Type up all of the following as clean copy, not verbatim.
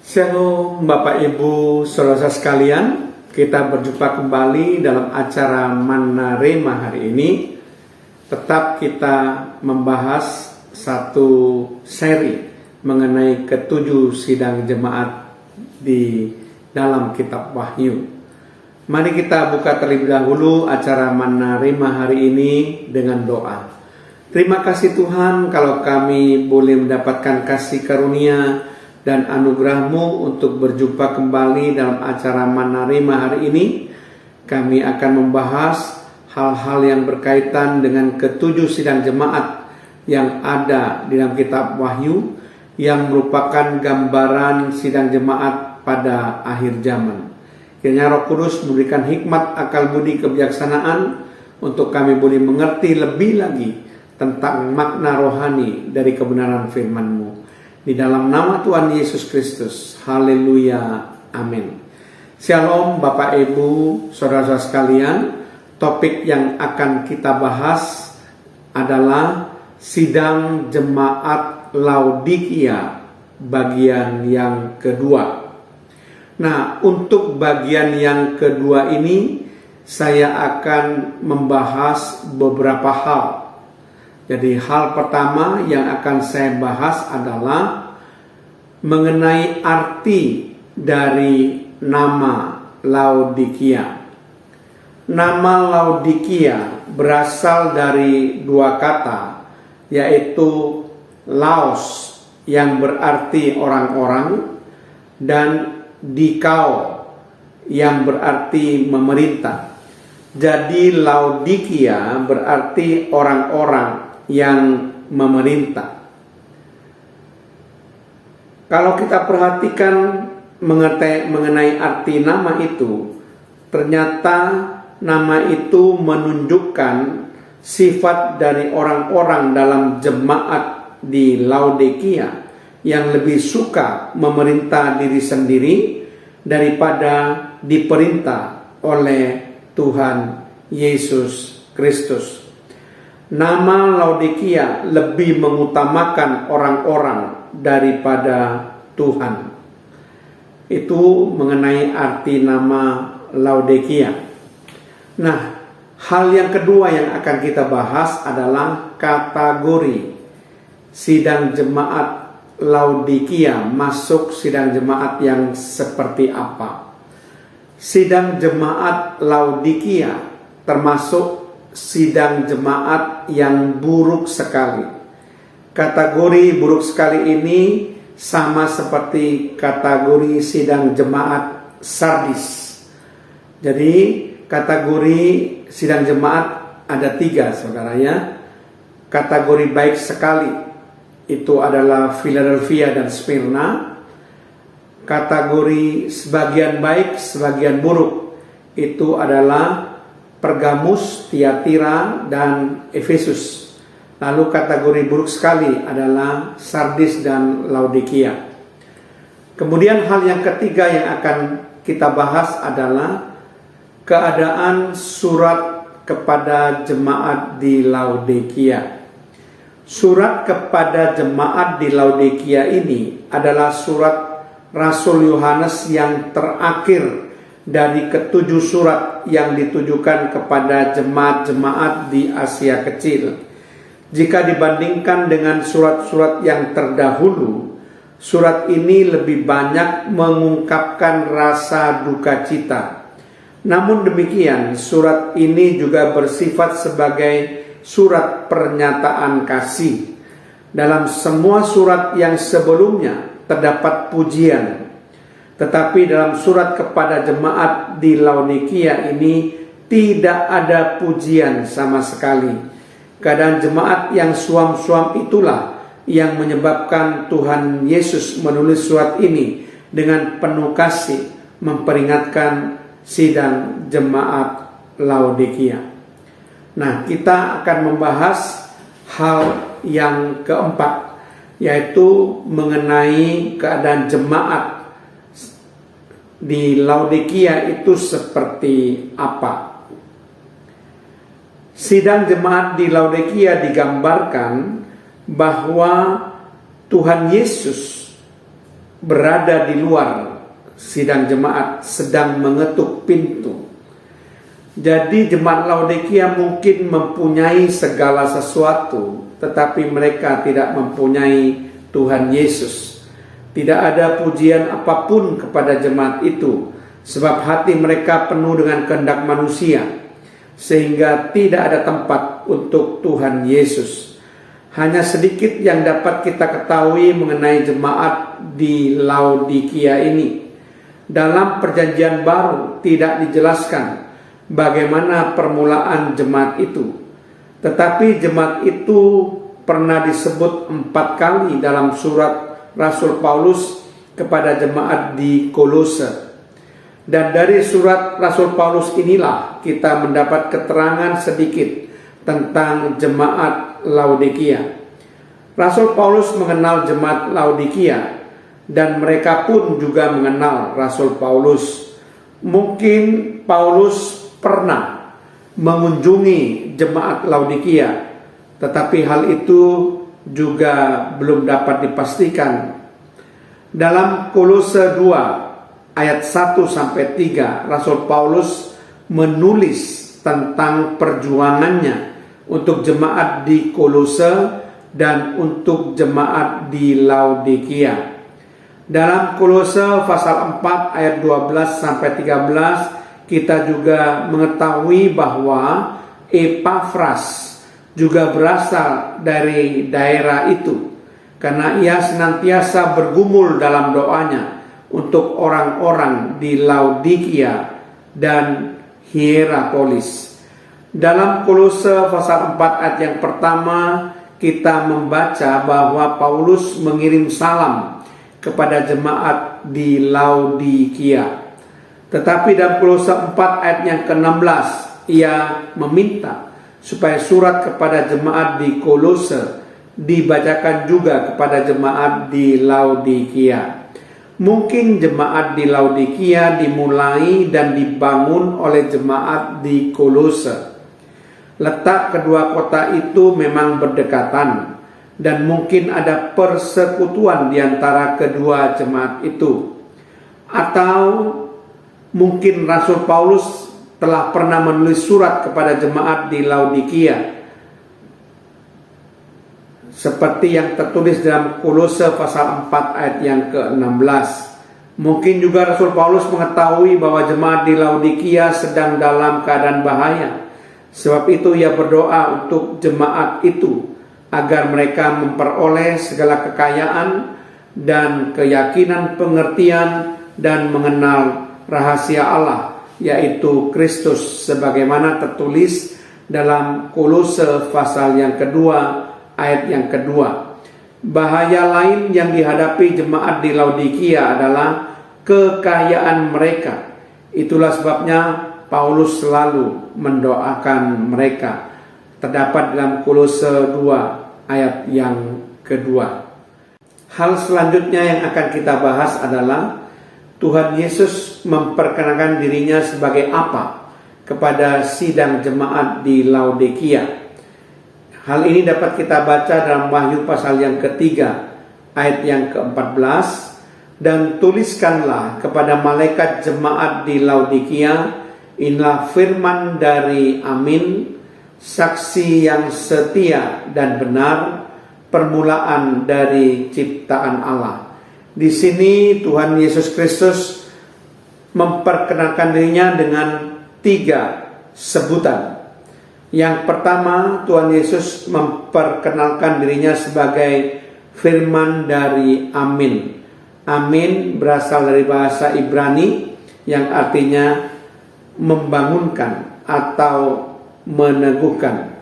Shalom Bapak Ibu Saudara sekalian, kita berjumpa kembali dalam acara Manna Rema hari ini. Tetap kita membahas satu seri mengenai ketujuh sidang jemaat di dalam kitab Wahyu. Mari kita buka terlebih dahulu acara Manna Rema hari ini dengan doa. Terima kasih Tuhan kalau kami boleh mendapatkan kasih karunia dan anugerah-Mu untuk berjumpa kembali dalam acara Manna Rema hari ini. Kami akan membahas hal-hal yang berkaitan dengan ketujuh sidang jemaat yang ada di dalam kitab Wahyu, yang merupakan gambaran sidang jemaat pada akhir zaman. Kiranya Roh Kudus memberikan hikmat, akal budi, kebijaksanaan untuk kami boleh mengerti lebih lagi tentang makna rohani dari kebenaran firman-Mu. Di dalam nama Tuhan Yesus Kristus. Haleluya. Amin. Shalom Bapak Ibu Saudara sekalian. Topik yang akan kita bahas adalah sidang jemaat Laodikia bagian yang kedua. Nah, untuk bagian yang kedua ini saya akan membahas beberapa hal. Jadi hal pertama yang akan saya bahas adalah mengenai arti dari nama Laodikia. Nama Laodikia berasal dari dua kata, yaitu Laos yang berarti orang-orang dan Dikao yang berarti memerintah. Jadi Laodikia berarti orang-orang yang memerintah. Kalau kita perhatikan mengenai arti nama itu, ternyata nama itu menunjukkan sifat dari orang-orang dalam jemaat di Laodikia yang lebih suka memerintah diri sendiri daripada diperintah oleh Tuhan Yesus Kristus. Nama Laodikia lebih mengutamakan orang-orang daripada Tuhan. Itu mengenai arti nama Laodikia. Nah, hal yang kedua yang akan kita bahas adalah kategori sidang jemaat Laodikia masuk sidang jemaat yang seperti apa. Sidang jemaat Laodikia termasuk sidang jemaat yang buruk sekali. Kategori buruk sekali ini sama seperti kategori sidang jemaat Sardis. Jadi kategori sidang jemaat ada tiga, saudara ya. Kategori baik sekali itu adalah Philadelphia dan Smyrna. Kategori sebagian baik, sebagian buruk itu adalah Pergamus, Tiatira, dan Efesus. Lalu kategori buruk sekali adalah Sardis dan Laodikia. Kemudian hal yang ketiga yang akan kita bahas adalah keadaan surat kepada jemaat di Laodikia. Surat kepada jemaat di Laodikia ini adalah surat Rasul Yohanes yang terakhir dari ketujuh surat yang ditujukan kepada jemaat-jemaat di Asia Kecil. Jika dibandingkan dengan surat-surat yang terdahulu, surat ini lebih banyak mengungkapkan rasa duka cita. Namun demikian, surat ini juga bersifat sebagai surat pernyataan kasih. Dalam semua surat yang sebelumnya terdapat pujian, tetapi dalam surat kepada jemaat di Laodikia ini tidak ada pujian sama sekali. Keadaan jemaat yang suam-suam itulah yang menyebabkan Tuhan Yesus menulis surat ini dengan penuh kasih memperingatkan sidang jemaat Laodikia. Nah, kita akan membahas hal yang keempat, yaitu mengenai keadaan jemaat di Laodikia itu seperti apa. Sidang jemaat di Laodikia digambarkan bahwa Tuhan Yesus berada di luar sidang jemaat sedang mengetuk pintu. Jadi jemaat Laodikia mungkin mempunyai segala sesuatu, tetapi mereka tidak mempunyai Tuhan Yesus. Tidak ada pujian apapun kepada jemaat itu, sebab hati mereka penuh dengan kehendak manusia, sehingga tidak ada tempat untuk Tuhan Yesus. Hanya sedikit yang dapat kita ketahui mengenai jemaat di Laodikia ini. Dalam perjanjian baru tidak dijelaskan bagaimana permulaan jemaat itu. Tetapi jemaat itu pernah disebut 4 kali dalam surat Rasul Paulus kepada jemaat di Kolose. Dan dari surat Rasul Paulus inilah kita mendapat keterangan sedikit tentang jemaat Laodikia. Rasul Paulus mengenal jemaat Laodikia dan mereka pun juga mengenal Rasul Paulus. Mungkin Paulus pernah mengunjungi jemaat Laodikia, tetapi hal itu juga belum dapat dipastikan. Dalam Kolose 2 ayat 1-3, Rasul Paulus menulis tentang perjuangannya untuk jemaat di Kolose dan untuk jemaat di Laodikia. Dalam Kolose pasal 4 ayat 12-13 kita juga mengetahui bahwa Epafras juga berasal dari daerah itu, karena ia senantiasa bergumul dalam doanya untuk orang-orang di Laodikia dan Hierapolis. Dalam Kolose pasal 4 ayat yang pertama kita membaca bahwa Paulus mengirim salam kepada jemaat di Laodikia. Tetapi dalam Kolose 4 ayat yang ke-16 ia meminta supaya surat kepada jemaat di Kolose dibacakan juga kepada jemaat di Laodikia. Mungkin jemaat di Laodikia dimulai dan dibangun oleh jemaat di Kolose. Letak kedua kota itu memang berdekatan dan mungkin ada persekutuan di antara kedua jemaat itu. Atau mungkin Rasul Paulus telah pernah menulis surat kepada jemaat di Laodikia, seperti yang tertulis dalam Kolose pasal 4 ayat yang ke-16. Mungkin juga Rasul Paulus mengetahui bahwa jemaat di Laodikia sedang dalam keadaan bahaya. Sebab itu ia berdoa untuk jemaat itu agar mereka memperoleh segala kekayaan dan keyakinan pengertian dan mengenal rahasia Allah, yaitu Kristus, sebagaimana tertulis dalam Kolose pasal yang kedua ayat yang kedua. Bahaya lain yang dihadapi jemaat di Laodikia adalah kekayaan mereka. Itulah sebabnya Paulus selalu mendoakan mereka. Terdapat dalam Kolose 2 ayat yang kedua. Hal selanjutnya yang akan kita bahas adalah Tuhan Yesus memperkenalkan dirinya sebagai apa kepada sidang jemaat di Laodikia. Hal ini dapat kita baca dalam Wahyu pasal yang ketiga ayat yang ke-14. Dan tuliskanlah kepada malaikat jemaat di Laodikia, inilah firman dari Amin, saksi yang setia dan benar, permulaan dari ciptaan Allah. Di sini Tuhan Yesus Kristus memperkenalkan dirinya dengan 3 sebutan. Yang pertama, Tuhan Yesus memperkenalkan dirinya sebagai firman dari Amin. Amin berasal dari bahasa Ibrani yang artinya membangunkan atau meneguhkan.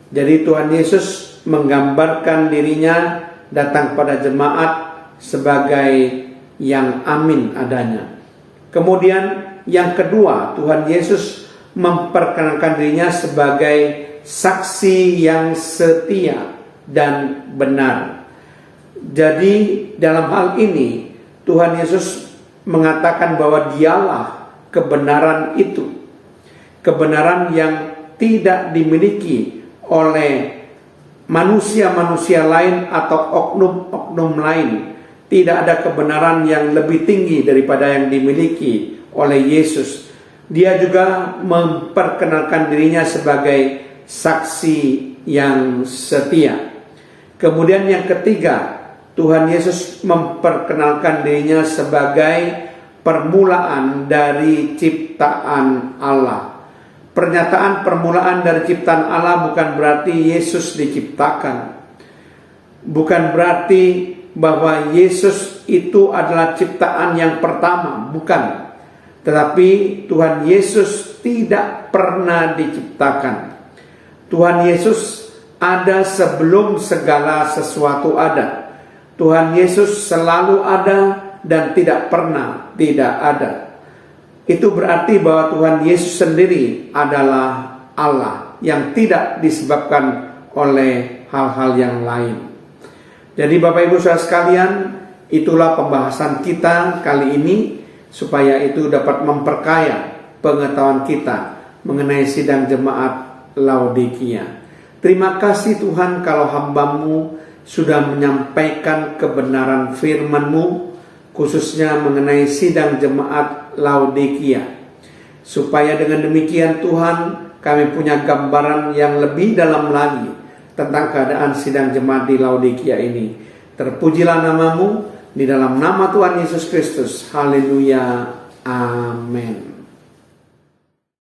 Jadi Tuhan Yesus menggambarkan dirinya datang pada jemaat sebagai yang amin adanya. Kemudian yang kedua, Tuhan Yesus memperkenalkan dirinya sebagai saksi yang setia dan benar. Jadi dalam hal ini Tuhan Yesus mengatakan bahwa dialah kebenaran itu. Kebenaran yang tidak dimiliki oleh manusia-manusia lain atau oknum-oknum lain. Tidak ada kebenaran yang lebih tinggi daripada yang dimiliki oleh Yesus. Dia juga memperkenalkan dirinya sebagai saksi yang setia. Kemudian yang ketiga, Tuhan Yesus memperkenalkan dirinya sebagai permulaan dari ciptaan Allah. Pernyataan permulaan dari ciptaan Allah bukan berarti Yesus diciptakan. Bukan berarti bahwa Yesus itu adalah ciptaan yang pertama, bukan. Tetapi Tuhan Yesus tidak pernah diciptakan. Tuhan Yesus ada sebelum segala sesuatu ada. Tuhan Yesus selalu ada dan tidak pernah tidak ada. Itu berarti bahwa Tuhan Yesus sendiri adalah Allah yang tidak disebabkan oleh hal-hal yang lain. Jadi Bapak Ibu Saudara sekalian, itulah pembahasan kita kali ini supaya itu dapat memperkaya pengetahuan kita mengenai sidang jemaat Laodikia. Terima kasih Tuhan kalau hamba-Mu sudah menyampaikan kebenaran firman-Mu, khususnya mengenai sidang jemaat Laodikia. Supaya dengan demikian Tuhan, kami punya gambaran yang lebih dalam lagi tentang keadaan sidang jemaat di Laodikia ini. Terpujilah nama-Mu di dalam nama Tuhan Yesus Kristus. Haleluya. Amin.